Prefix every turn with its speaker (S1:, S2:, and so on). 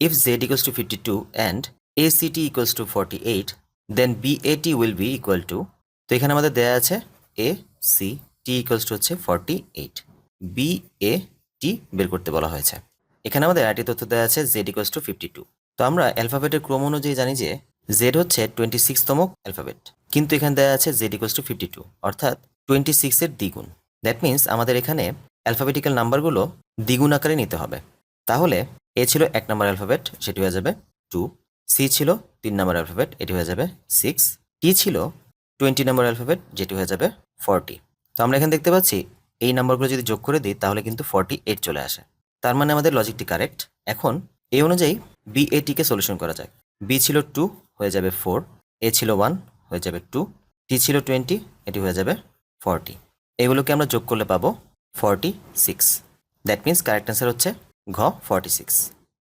S1: if z equals to 52 and act equals to 48, then bat will be equal to, তো এখানে আমাদের দেয়া আছে a c t equals to হচ্ছে 48, b a t বের করতে বলা হয়েছে। এখানে আমাদের আরেকটি তথ্য দেওয়া আছে z equals to 52। তো আমরা অ্যালফাবেটের ক্রম অনুযায়ী জানি যে z হচ্ছে 26তম অ্যালফাবেট, কিন্তু এখানে দেওয়া আছে z equals to 52, অর্থাৎ 26 এর দ্বিগুণ। দ্যাট মিন্স আমাদের এখানে অ্যালফাবেটিক্যাল নাম্বারগুলো দ্বিগুণ আকারে নিতে হবে। তাহলে এ ছিল 1 নম্বর অ্যালফাবেট, সেটি হয়ে যাবে 2, সি ছিল 3 নম্বর অ্যালফাবেট, এটি হয়ে যাবে 6, টি ছিল 20 নম্বর অ্যালফাবেট, যেটি হয়ে যাবে 40। তো আমরা এখানে দেখতে পাচ্ছি এই নাম্বারগুলো যদি যোগ করে দিই তাহলে কিন্তু 48 চলে আসে। তার মানে আমাদের লজিকটি কারেক্ট। এখন এই অনুযায়ী বি এ টিকে সলিউশন করা যায়। বি ছিল 2, হয়ে যাবে 4, এ ছিল 1, হয়ে যাবে 2, টি ছিল 20, এটি হয়ে যাবে 40। এগুলোকে আমরা যোগ করলে পাবো 46। দ্যাট মিন্স কারেক্ট অ্যান্সার হচ্ছে ঘ 46।